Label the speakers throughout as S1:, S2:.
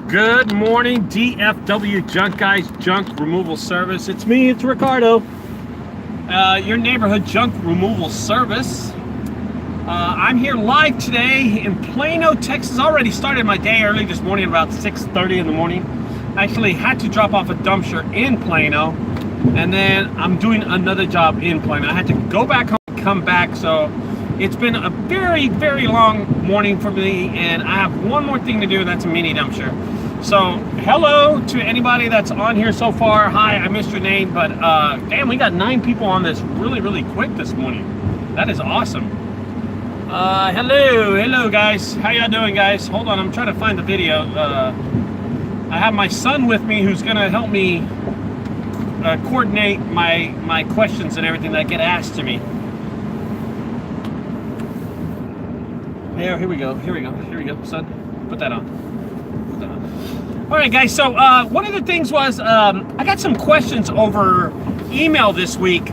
S1: Good morning, DFW Junk Guys Junk Removal Service. It's me, it's Ricardo, your neighborhood junk removal service. I'm here live today in Plano, Texas. Already started my day early this morning, about 6:30 in the morning. Actually had to drop off a dumpster in Plano, and then I'm doing another job in Plano. I had to go back home and come back, so it's been a very, very long morning for me, and I have one more thing to do, and that's a mini dumpster. So hello to anybody that's on here so far. Hi, I missed your name, but damn, we got 9 people on this really quick this morning. That is awesome. Hello guys. How y'all doing, guys? Hold on, I'm trying to find the video. I have my son with me who's gonna help me coordinate my questions and everything that get asked to me. Here we go, son. Put that on. All right, guys, so one of the things was I got some questions over email this week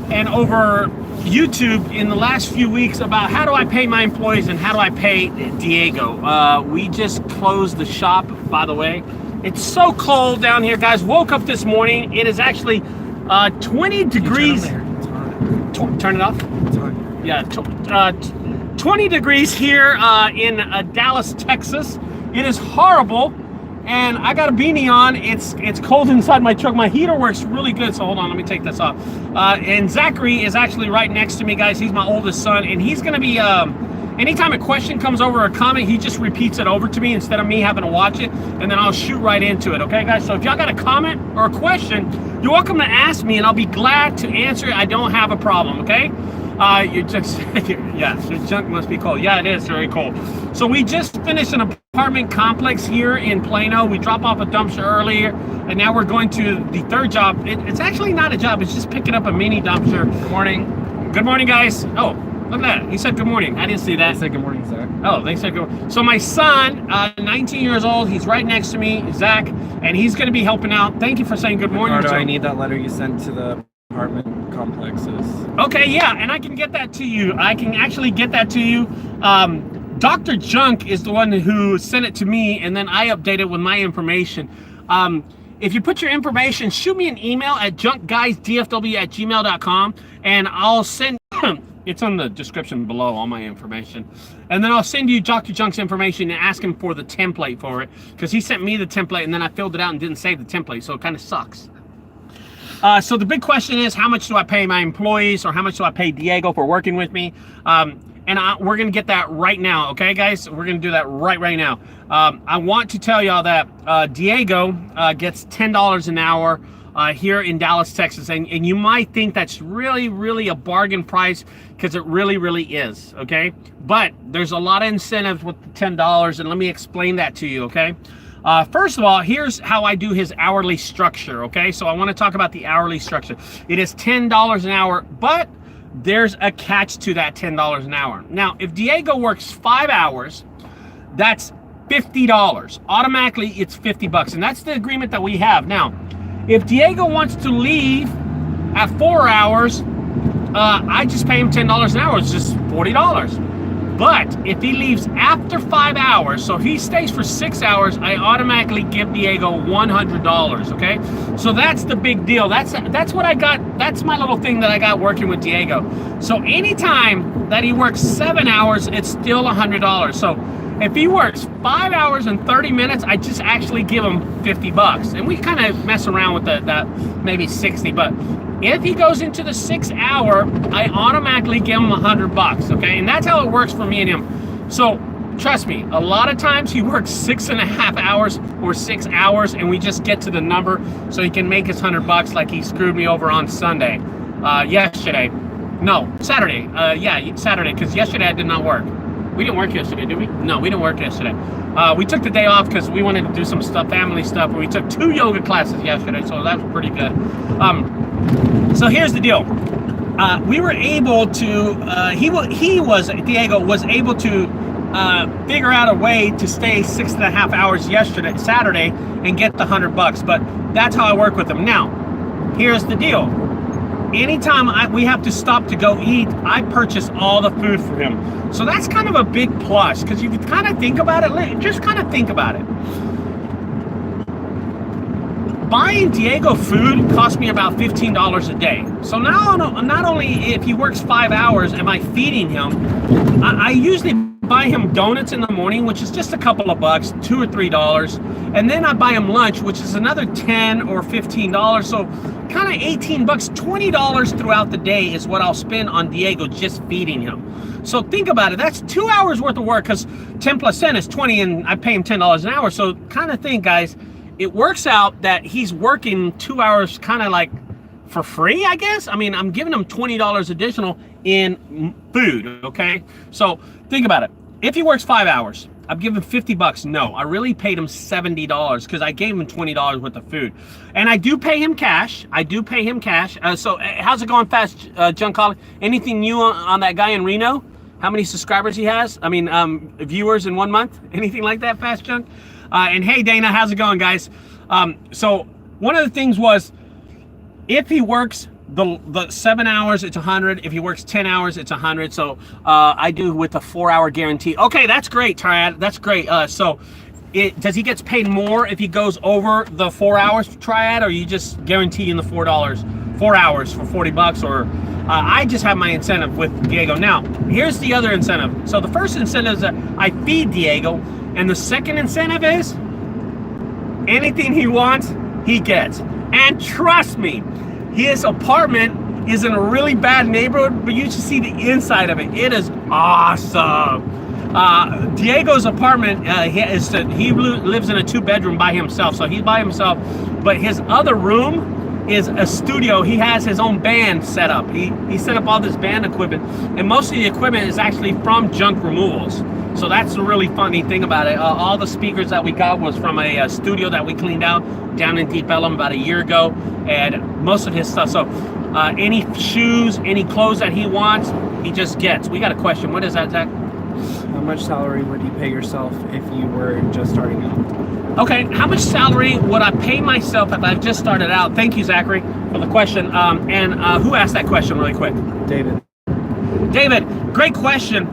S1: and over YouTube in the last few weeks about how do I pay my employees and how do I pay Diego. We just closed the shop, by the way. It's so cold down here, guys. Woke up this morning. It is actually 20 degrees. Turn it off? It's on. Yeah, 20 degrees here in Dallas, Texas. It is horrible, and I got a beanie on. It's cold inside my truck. My heater works really good, so hold on, let me take this off. And Zachary is actually right next to me, guys. He's my oldest son, and he's gonna be, anytime a question comes over or a comment, he just repeats it over to me instead of me having to watch it, and then I'll shoot right into it, okay, guys? So if y'all got a comment or a question, you're welcome to ask me, and I'll be glad to answer it. I don't have a problem, okay? You're just, yes, your junk must be cold. Yeah, it is very cold. So we just finished an apartment complex here in Plano. We dropped off a dumpster earlier, and now we're going to the third job. It's actually not a job, it's just picking up a mini dumpster. Good morning. Good morning, guys. Oh, look at that. He said good morning. I didn't see that.
S2: I said good morning, Zach.
S1: Oh, they said good morning. So my son, 19 years old, he's right next to me, Zach, and he's going to be helping out. Thank you for saying good morning.
S2: Ricardo, I need that letter you sent to the apartment complexes.
S1: Okay, yeah, and I can get that to you. I can actually get that to you. Dr. Junk is the one who sent it to me, and then I update it with my information. If you put your information, shoot me an email at junkguysdfw@gmail.com, and I'll send, it's on the description below, all my information. And then I'll send you Dr. Junk's information and ask him for the template for it, because he sent me the template, and then I filled it out and didn't save the template, so it kind of sucks. So the big question is, how much do I pay my employees, or how much do I pay Diego for working with me? And we're going to get that right now, okay, guys? We're going to do that right now. I want to tell y'all that Diego gets $10 an hour here in Dallas, Texas. And you might think that's really a bargain price, because it really is, okay? But there's a lot of incentives with the $10, and let me explain that to you, okay? First of all, here's how I do his hourly structure, okay? So I want to talk about the hourly structure. It is $10 an hour, but there's a catch to that $10 an hour. Now, if Diego works 5 hours, that's $50. Automatically, it's 50 bucks, and that's the agreement that we have. Now, if Diego wants to leave at 4 hours, I just pay him $10 an hour. It's just $40. But if he leaves after 5 hours, so if he stays for 6 hours, I automatically give Diego $100, okay? So that's the big deal. That's what I got. That's my little thing that I got working with Diego. So anytime that he works 7 hours, it's still $100. So if he works 5 hours and 30 minutes, I just actually give him 50 bucks. And we kind of mess around with that maybe 60, but if he goes into the 6 hour, I automatically give him 100 bucks, okay? And that's how it works for me and him. So trust me, a lot of times he works 6.5 hours or 6 hours, and we just get to the number so he can make his 100 bucks, like he screwed me over on Saturday. Yeah, Saturday, because yesterday I did not work. We didn't work yesterday, did we? No, we didn't work yesterday. We took the day off because we wanted to do some stuff, family stuff, and we took 2 yoga classes yesterday, so that was pretty good. So here's the deal. We were able to, Diego was able to figure out a way to stay 6.5 hours Saturday, and get the 100 bucks, but that's how I work with him. Now, here's the deal. anytime we have to stop to go eat, I purchase all the food for him. So that's kind of a big plus, because you can kind of think about it, just kind of think about it. buying Diego food cost me about $15 a day. So now, not only if he works 5 hours am I feeding him, I usually buy him donuts in the morning, which is just a couple of bucks, $2 or $3, and then I buy him lunch, which is another $10 or $15. So kind of 18 bucks, $20 throughout the day is what I'll spend on Diego just feeding him. So think about it. That's 2 hours worth of work, because 10 plus 10 is 20, and I pay him $10 an hour. So kind of think, guys, it works out that he's working 2 hours kind of like for free, I guess. I mean, I'm giving him $20 additional in food, okay? So think about it. If he works 5 hours, I'm giving 50 bucks. No, I really paid him $70 because I gave him $20 worth of food. And I do pay him cash. So how's it going fast, Junk Collie? Anything new on that guy in Reno? How many subscribers he has? I mean, viewers in 1 month? Anything like that, Fast Junk? And hey, Dana, how's it going, guys? So one of the things was, if he works the 7 hours, it's 100. If he works 10 hours, it's 100. So I do with a 4-hour guarantee. Okay, that's great, Triad. That's great. So does he get paid more if he goes over the 4 hours, Triad, or you just guaranteeing the $4, 4 hours for 40 bucks? Or I just have my incentive with Diego. Now, here's the other incentive. So the first incentive is that I feed Diego, and the second incentive is anything he wants, he gets. And trust me, his apartment is in a really bad neighborhood, but you should see the inside of it. It is awesome. Diego's apartment, he lives in a 2-bedroom by himself, so he's by himself, but his other room is a studio. He has his own band set up. He set up all this band equipment, and most of the equipment is actually from Junk Removals. So that's the really funny thing about it. All the speakers that we got was from a studio that we cleaned out down in Deep Ellum about a year ago, and most of his stuff. So any shoes, any clothes that he wants, he just gets. We got a question. What is that, Zach?
S2: How much salary would you pay yourself if you were just starting out?
S1: Okay, how much salary would I pay myself if I just started out? Thank you, Zachary, for the question. And who asked that question really quick?
S2: David.
S1: David, great question.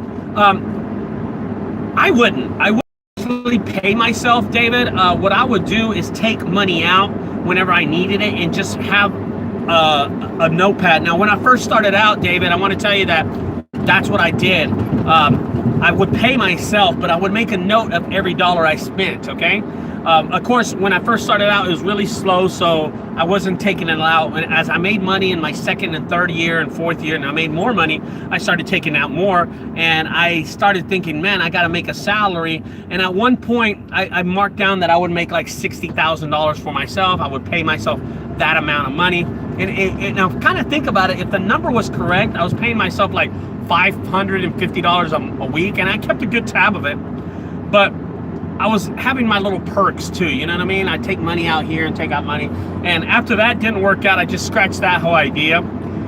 S1: I wouldn't actually pay myself, David. What I would do is take money out whenever I needed it and just have a notepad. Now, when I first started out, David, I want to tell you that that's what I did. I would pay myself, but I would make a note of every dollar I spent, okay? Of course, when I first started out, it was really slow, so I wasn't taking it out. And as I made money in my second and third year and fourth year, and I made more money, I started taking out more. And I started thinking, man, I got to make a salary. And at one point, I marked down that I would make like $60,000 for myself. I would pay myself that amount of money. And now kind of think about it. If the number was correct, I was paying myself like $550 a week, and I kept a good tab of it. But I was having my little perks too, you know what I mean? I take money out here and take out money. And after that didn't work out, I just scratched that whole idea.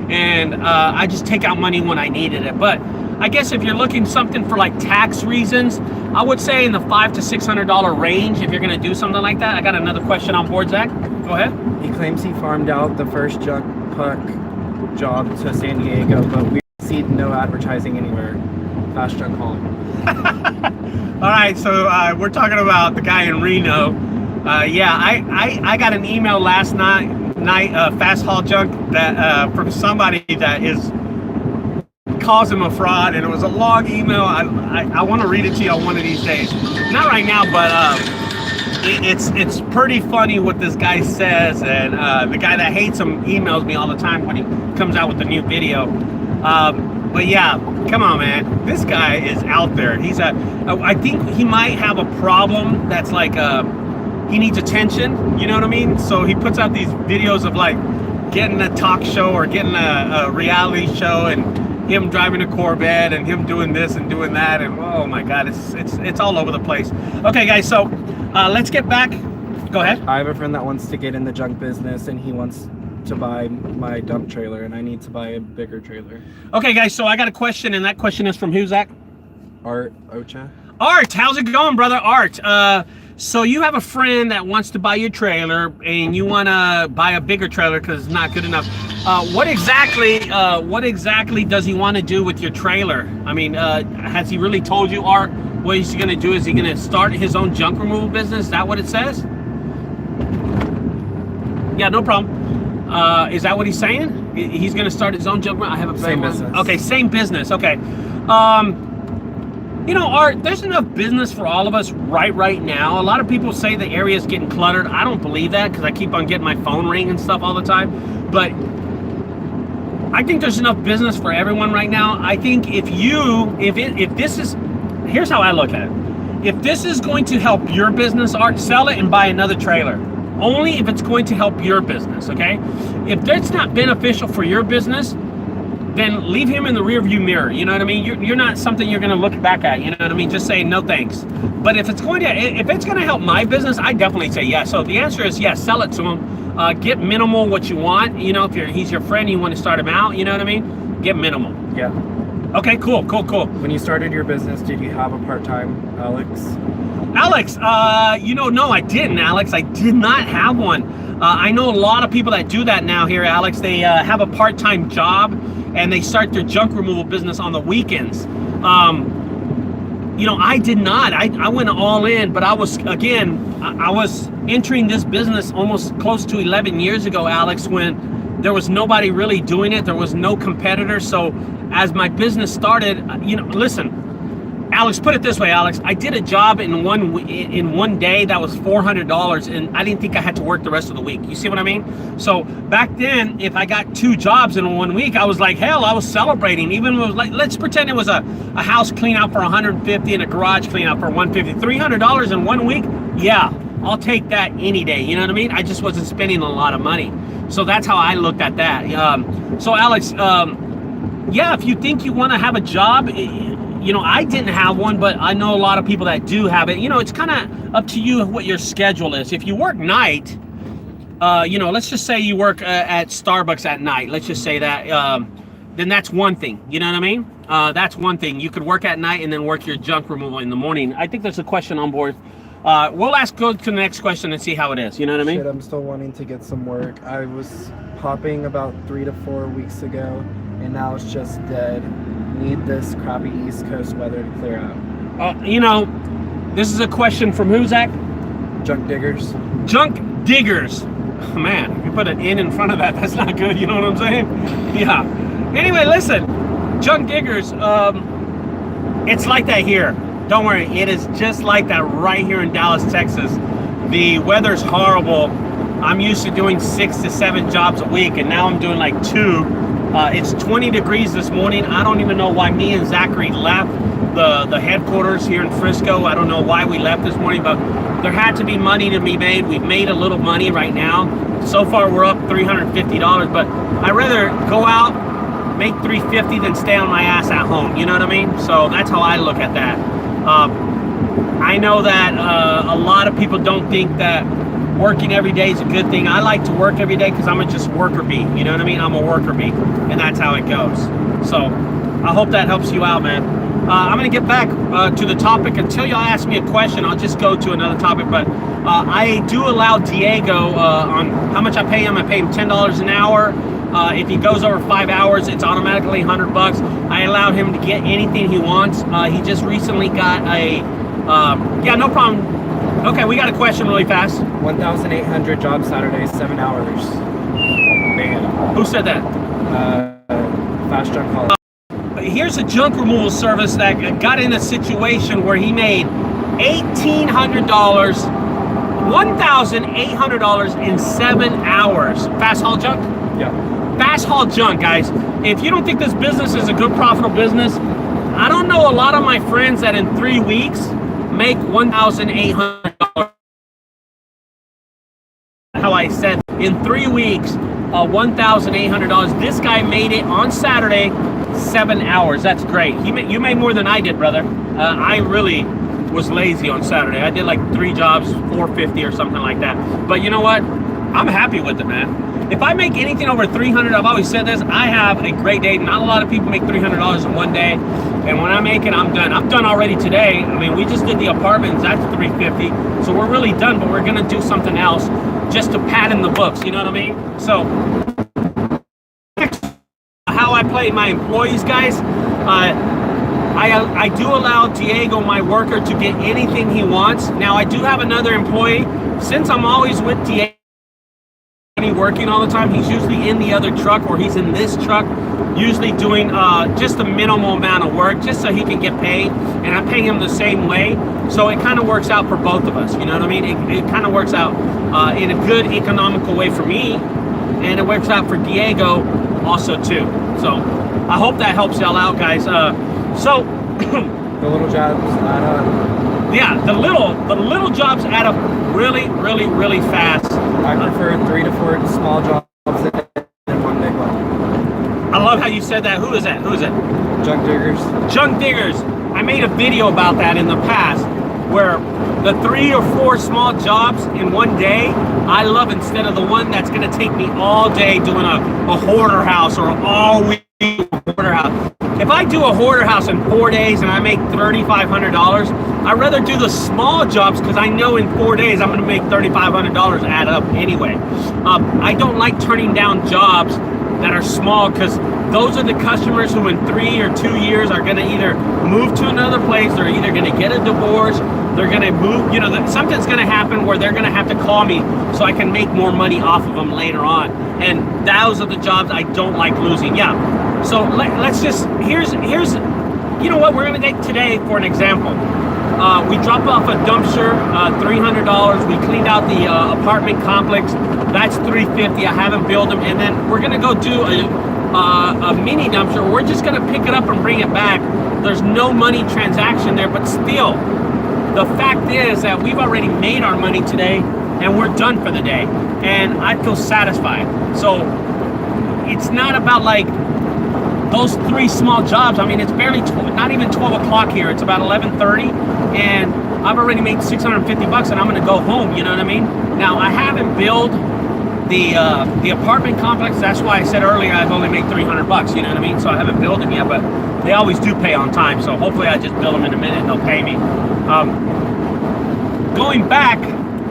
S1: And I just take out money when I needed it. But I guess if you're looking something for like tax reasons, I would say in the $500 to $600 range if you're gonna do something like that. I got another question on board, Zach. Go ahead.
S2: He claims he farmed out the first junk puck job to San Diego, but we see no advertising anywhere. Fast Junk Collie.
S1: All right, so we're talking about the guy in Reno. Yeah, I got an email last night, Fast Haul Junk, that from somebody that calls him a fraud, and it was a long email. I want to read it to you on one of these days. Not right now, but it's pretty funny what this guy says, and the guy that hates him emails me all the time when he comes out with a new video. But yeah, come on, man. This guy is out there. I think he might have a problem that's like, he needs attention, you know what I mean? So he puts out these videos of like getting a talk show or getting a reality show, and him driving a Corvette and him doing this and doing that, and oh my God, it's all over the place. Okay, guys, so let's get back. Go ahead.
S2: I have a friend that wants to get in the junk business, and he wants to buy my dump trailer, and I need to buy a bigger trailer.
S1: Okay, guys, so I got a question, and that question is from who, Zach?
S2: Art Ocha.
S1: Art, how's it going, brother? Art, so you have a friend that wants to buy your trailer, and you want to buy a bigger trailer because it's not good enough. What exactly does he want to do with your trailer? I mean, has he really told you, Art, what he's going to do? Is he going to start his own junk removal business? Is that what it says? Yeah, no problem. Is that what he's saying? He's going to start his own junk? I have a
S2: same business.
S1: Okay, same business. Okay. You know, Art, there's enough business for all of us right now. A lot of people say the area is getting cluttered. I don't believe that because I keep on getting my phone ring and stuff all the time. But I think there's enough business for everyone right now. I think if this is, here's how I look at it. If this is going to help your business, Art, sell it and buy another trailer. Only if it's going to help your business, okay? If that's not beneficial for your business, then leave him in the rearview mirror. You know what I mean? You're not something you're going to look back at. You know what I mean? Just say no thanks. But if it's going to help my business, I definitely say yes. So the answer is yes. Sell it to him. Get minimal what you want. You know, if he's your friend, you want to start him out. You know what I mean? Get minimal.
S2: Yeah.
S1: Okay. Cool. When
S2: you started your business, did you have a part-time, Alex?
S1: No, I didn't, Alex. I did not have one. I know a lot of people that do that now here, Alex. They have a part-time job and they start their junk removal business on the weekends. I did not. I went all in, but I was entering this business almost close to 11 years ago, Alex, when there was nobody really doing it. There was no competitor. So as my business started, listen, Alex, put it this way, Alex. I did a job in one day that was $400, and I didn't think I had to work the rest of the week. You see what I mean? So back then, if I got 2 jobs in 1 week, I was like, hell, I was celebrating. Even it was like, let's pretend it was a house clean out for $150 and a garage clean out for $150, $300 in 1 week. Yeah, I'll take that any day. You know what I mean? I just wasn't spending a lot of money. So that's how I looked at that. So Alex, yeah, if you think you want to have a job, I didn't have one, but I know a lot of people that do have it. It's kind of up to you what your schedule is. If you work night, let's just say you work at Starbucks at night. Let's just say that. Then that's one thing. You know what I mean? That's one thing. You could work at night and then work your junk removal in the morning. I think there's a question on board. We'll go to the next question and see how it is. You know what I mean?
S2: Shit, I'm still wanting to get some work. I was popping about 3 to 4 weeks ago, and now it's just dead. Need this crappy East Coast weather to clear out.
S1: This is a question from who, Zach?
S2: Junk Diggers.
S1: Junk Diggers. Oh, man, if you put an N in front of that, that's not good. You know what I'm saying? Yeah. Anyway, listen, Junk Diggers, it's like that here. Don't worry, it is just like that right here in Dallas, Texas. The weather's horrible. I'm used to doing 6 to 7 jobs a week, and now I'm doing like 2. It's 20 degrees this morning. I don't even know why me and Zachary left the headquarters here in Frisco. I don't know why we left this morning, but there had to be money to be made. We've made a little money right now. So far, we're up $350, but I'd rather go out, make $350 than stay on my ass at home. You know what I mean? So that's how I look at that. I know that a lot of people don't think that working every day is a good thing. I like to work every day because I'm a just worker bee. You know what I mean? I'm a worker bee, and that's how it goes. So I hope that helps you out, man. I'm going to get back to the topic. Until y'all ask me a question, I'll just go to another topic. But I do allow Diego on how much I pay him. I pay him $10 an hour. If he goes over 5 hours, it's automatically $100. I allowed him to get anything he wants. He just recently got a, yeah, no problem. Okay, we got a question really fast.
S2: 1,800 job Saturdays, 7 hours. Man.
S1: Who said that?
S2: Fast Junk College.
S1: Here's a junk removal service that got in a situation where he made $1,800, $1,800 in 7 hours. Fast haul junk?
S2: Yeah.
S1: Fast haul junk, guys. If you don't think this business is a good profitable business, I don't know a lot of my friends that in 3 weeks make $1,800. How I said in 3 weeks, $1,800. This guy made it on Saturday, 7 hours. That's great. You made more than I did, brother. I really was lazy on Saturday. I did like 3 jobs, $450 or something like that. But you know what? I'm happy with it, man. If I make anything over $300, I've always said this, I have a great day. Not a lot of people make $300 in one day. And when I make it, I'm done. I'm done already today. I mean, we just did the apartments. That's $350. So we're really done, but we're going to do something else just to pad in the books. You know what I mean? So how I play my employees, guys, I do allow Diego, my worker, to get anything he wants. Now, I do have another employee. Since I'm always with Diego, Johnny working all the time. He's usually in the other truck, or he's in this truck, usually doing just a minimal amount of work, just so he can get paid, and I pay him the same way. So it kind of works out for both of us, you know what I mean? It kind of works out in a good economical way for me, and it works out for Diego also too. So I hope that helps y'all out, guys. So
S2: the little jobs add up.
S1: Yeah, the little jobs add up really, really, really fast.
S2: I prefer 3 to 4 small jobs than one big one.
S1: I love how you said that. Who is that? Who is it?
S2: Junk diggers.
S1: Junk diggers. I made a video about that in the past, where the 3 or 4 small jobs in one day, I love, instead of the one that's going to take me all day doing a hoarder house, or all week hoarder house. If I do a hoarder house in 4 days and I make $3,500, I'd rather do the small jobs, because I know in 4 days I'm going to make $3,500 add up anyway. I don't like turning down jobs that are small, because those are the customers who in 3 or 2 years are going to either move to another place, they're either going to get a divorce, they're going to move, you know, something's going to happen where they're going to have to call me so I can make more money off of them later on. And those are the jobs I don't like losing. Yeah. So let's just, here's, you know what we're going to take today for an example. We dropped off a dumpster, $300. We cleaned out the apartment complex. That's $350. I haven't billed them. And then we're going to go do a mini dumpster. We're just going to pick it up and bring it back. There's no money transaction there, but still, the fact is that we've already made our money today, and we're done for the day. And I feel satisfied. So it's not about like those 3 small jobs. I mean, it's barely not even 12 o'clock here. It's about 11:30, and I've already made $650, and I'm going to go home. You know what I mean? Now, I haven't billed the apartment complex. That's why I said earlier I've only made $300. You know what I mean? So I haven't billed them yet, but they always do pay on time. So hopefully I just bill them in a minute and they'll pay me. Going back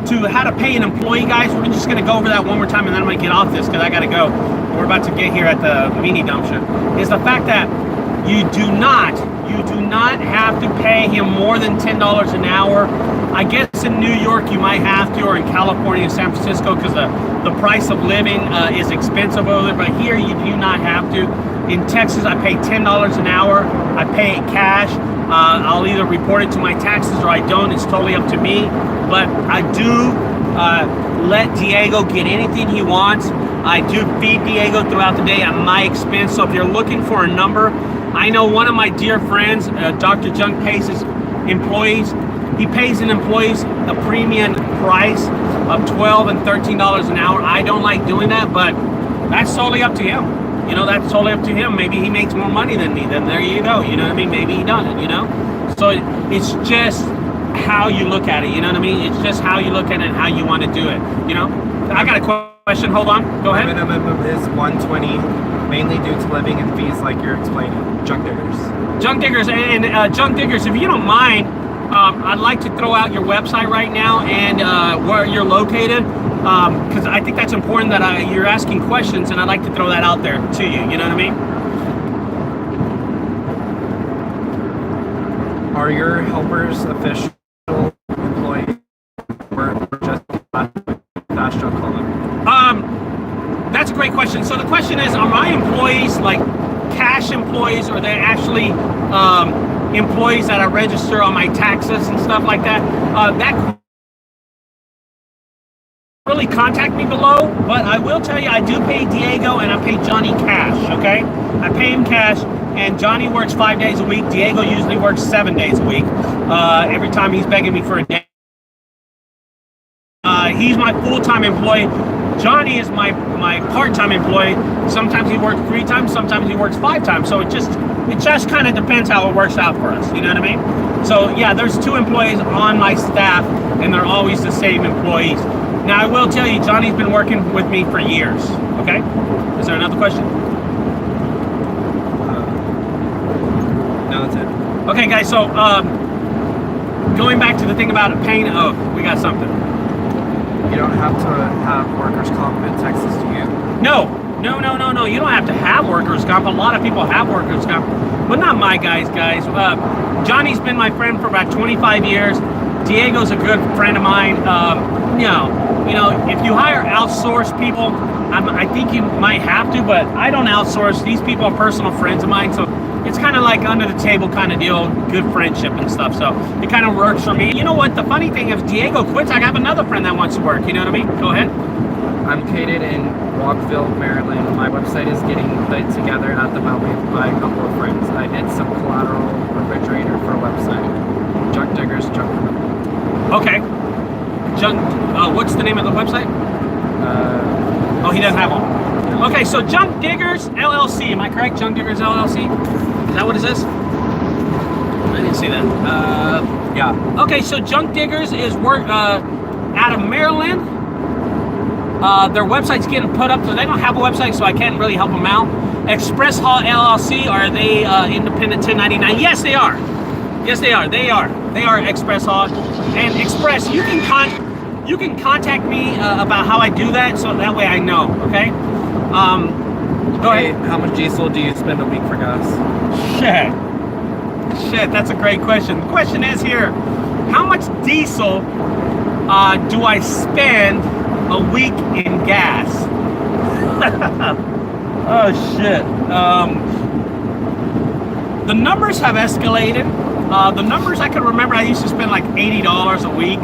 S1: to how to pay an employee, guys, we're just going to go over that one more time, and then I'm going to get off this because I got to go. We're about to get here at the mini dumpster. Is the fact that you do not have to pay him more than $10 an hour. I guess in New York you might have to, or in California and San Francisco, because the price of living is expensive over there, but here you do not have to. In Texas, I pay $10 an hour. I pay it cash. I'll either report it to my taxes or I don't. It's totally up to me. But I do let Diego get anything he wants. I do feed Diego throughout the day at my expense. So if you're looking for a number, I know one of my dear friends, Dr. Junk, pays his employees. He pays an employees a premium price of $12 and $13 an hour. I don't like doing that, but that's totally up to him. You know, that's totally up to him. Maybe he makes more money than me. Then there you go. You know what I mean? Maybe he doesn't, you know? So it's just how you look at it. You know what I mean? It's just how you look at it and how you want to do it. You know? I got a question. Hold on. Go ahead.
S2: Minimum is $120, mainly due to living and fees like you're explaining. Junk diggers.
S1: Junk diggers. And junk diggers, if you don't mind, I'd like to throw out your website right now and where you're located. Because I think that's important that you're asking questions, and I'd like to throw that out there to you. You know what I mean?
S2: Are your helpers official employees or just Fast Junk Club?
S1: That's a great question. So the question is, are my employees like cash employees, or are they actually employees that I register on my taxes and stuff like that? That really contact me below, but I will tell you I do pay Diego and I pay Johnny cash, okay? I pay him cash, and Johnny works 5 days a week. Diego usually works 7 days a week. Every time he's begging me for a day. He's my full-time employee. Johnny is my part-time employee. Sometimes he works 3 times, sometimes he works 5 times. So it just kind of depends how it works out for us, you know what I mean? So yeah, there's 2 employees on my staff, and they're always the same employees. Now, I will tell you, Johnny's been working with me for years, okay? Is there another question?
S2: No, that's it.
S1: Okay, guys, so going back to the thing about paying, oh, we got something.
S2: You don't have to have workers' comp in Texas, do you?
S1: No, you don't have to have workers' comp. A lot of people have workers' comp, but not my guys. Johnny's been my friend for about 25 years. Diego's a good friend of mine. You know, if you hire outsourced people, I think you might have to, but I don't outsource. These people are personal friends of mine, so it's kind of like under the table kind of deal, good friendship and stuff. So it kind of works for me. You know what? The funny thing, if Diego quits, I have another friend that wants to work. You know what I mean? Go ahead.
S2: I'm located in Rockville, Maryland. My website is getting put together at the moment by a couple of friends. I did some collateral refrigerator for a website. Junk Diggers, Junk.
S1: Okay. What's the name of the website? Oh, he doesn't have one. Okay, so Junk Diggers LLC. Am I correct? Junk Diggers LLC. Is that what it says? I didn't see that.
S2: Yeah.
S1: Okay, so Junk Diggers is out of Maryland. Their website's getting put up, so they don't have a website, so I can't really help them out. Express Hall LLC, are they independent 1099? Yes, they are. Yes, they are. They are. They are Express Hall. And Express, you can contact me about how I do that, so that way I know. Okay. Go ahead.
S2: How much diesel do you spend a week for gas?
S1: Shit, that's a great question. The question is here, how much diesel do I spend a week in gas? Oh shit. The numbers have escalated. The numbers I can remember, I used to spend like $80 a week,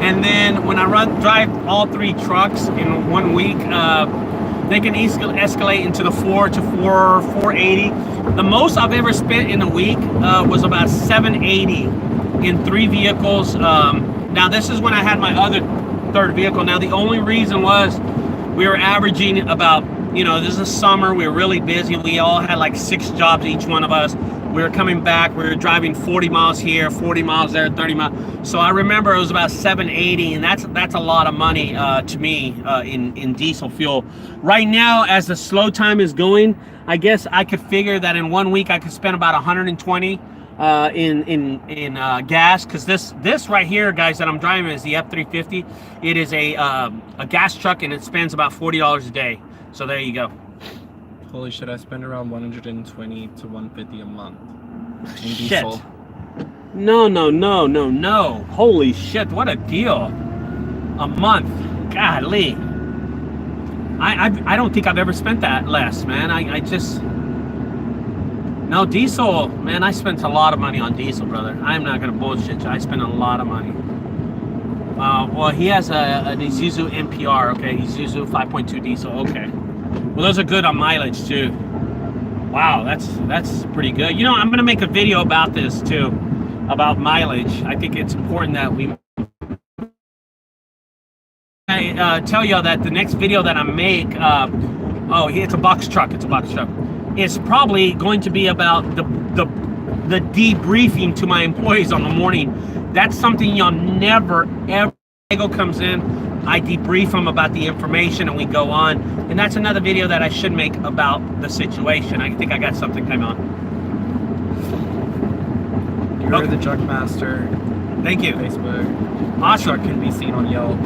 S1: and then when I drive all 3 trucks in 1 week, they can escalate into the $480. The most I've ever spent in a week was about $780 in 3 vehicles. Now this is when I had my other 3rd vehicle. Now the only reason was we were averaging about, you know, this is summer, we were really busy. We all had like 6 jobs, each one of us. We were coming back, we were driving 40 miles here, 40 miles there, 30 miles. So I remember it was about $780, and that's a lot of money to me in diesel fuel. Right now, as the slow time is going, I guess I could figure that in 1 week I could spend about 120 in gas, because this right here, guys, that I'm driving is the F350. It is a gas truck, and it spends about $40 a day. So there you go.
S2: Holy shit, I spend around 120 to 150 a month in
S1: Shit.
S2: diesel.
S1: No. Holy shit, what a deal. A month. Golly. I don't think I've ever spent that less, man. I just... No, diesel, man, I spent a lot of money on diesel, brother. I'm not gonna bullshit you. I spent a lot of money. Well, he has an Isuzu NPR, okay? Isuzu 5.2 diesel, okay. Well, those are good on mileage too. Wow, that's pretty good. You know, I'm gonna make a video about this too, about mileage. I think it's important that we... I tell y'all that the next video that I make, it's a box truck. It's a box truck. It's probably going to be about the debriefing to my employees on the morning. That's something y'all never ever... Diego comes in, I debrief them about the information, and we go on. And that's another video that I should make about the situation. I think I got something coming on.
S2: You're the Junk Master.
S1: Thank you.
S2: Facebook.
S1: Awesome.
S2: Truck can be seen on Yelp.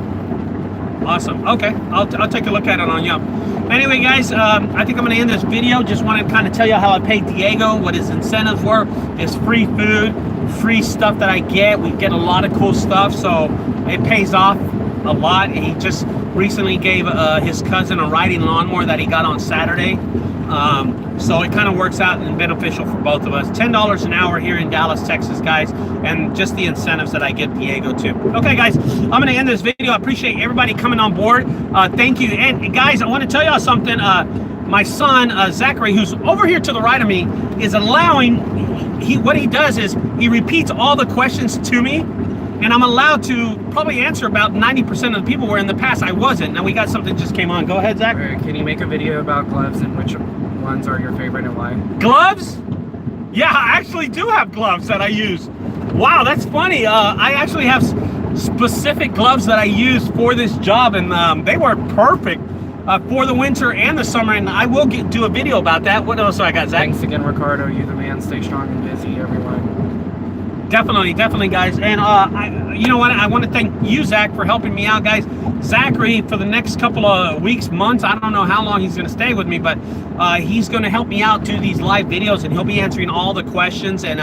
S1: Awesome. Okay, I'll take a look at it on Yelp. Anyway, guys, I think I'm going to end this video. Just want to kind of tell you how I paid Diego, what his incentives were. It's free food, free stuff that I get. We get a lot of cool stuff, so it pays off a lot. He just recently gave his cousin a riding lawnmower that he got on Saturday. So it kind of works out and beneficial for both of us. $10 an hour here in Dallas, Texas, guys, and just the incentives that I give Diego too. Okay, guys, I'm going to end this video. I appreciate everybody coming on board. Thank you. And guys, I want to tell y'all something. My son, Zachary, who's over here to the right of me, is allowing, what he does is he repeats all the questions to me, and I'm allowed to probably answer about 90% of the people, where in the past I wasn't. Now we got something just came on. Go ahead, Zach.
S2: Can you make a video about gloves and which ones are your favorite and why?
S1: Gloves? Yeah, I actually do have gloves that I use. Wow, that's funny. I actually have specific gloves that I use for this job, and they work perfect for the winter and the summer, and I will do a video about that. What else do I got, Zach?
S2: Thanks again, Ricardo. You the man. Stay strong and busy, everyone.
S1: Definitely, guys. And you know what? I want to thank you, Zach, for helping me out, guys. Zachary, for the next couple of weeks, months, I don't know how long he's going to stay with me, but he's going to help me out do these live videos, and he'll be answering all the questions. And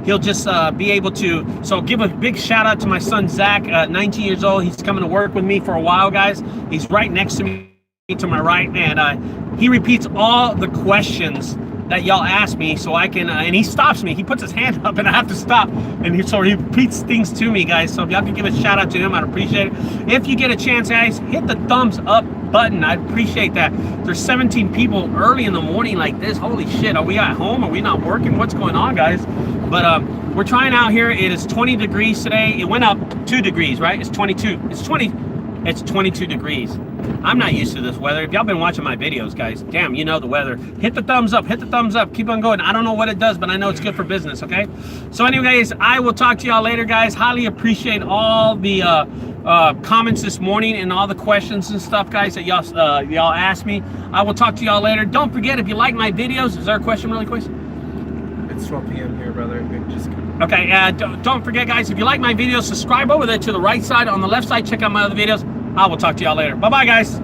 S1: he'll just be able to. So give a big shout out to my son Zach, 19 years old. He's coming to work with me for a while, guys. He's right next to me, to my right, and he repeats all the questions that y'all ask me, so I can, and he stops me. He puts his hand up and I have to stop, and so he repeats things to me, guys. So if y'all can give a shout out to him, I'd appreciate it. If you get a chance, guys, hit the thumbs up button. I'd appreciate that. There's 17 people early in the morning like this. Holy shit, are we at home? Are we not working? What's going on, guys? But we're trying out here. It is 20 degrees today. It went up 2 degrees, right? It's 22. It's 22 degrees. I'm not used to this weather. If y'all been watching my videos, guys, damn, you know the weather. Hit the thumbs up. Hit the thumbs up. Keep on going. I don't know what it does, but I know it's good for business, okay? So anyways, I will talk to y'all later, guys. Highly appreciate all the comments this morning and all the questions and stuff, guys, that y'all asked me. I will talk to y'all later. Don't forget, if you like my videos, is there a question really quick?
S2: It's 12 p.m. here, brother. Just
S1: okay, don't forget, guys, if you like my videos, subscribe over there to the right side. On the left side, check out my other videos. I will talk to y'all later. Bye-bye, guys.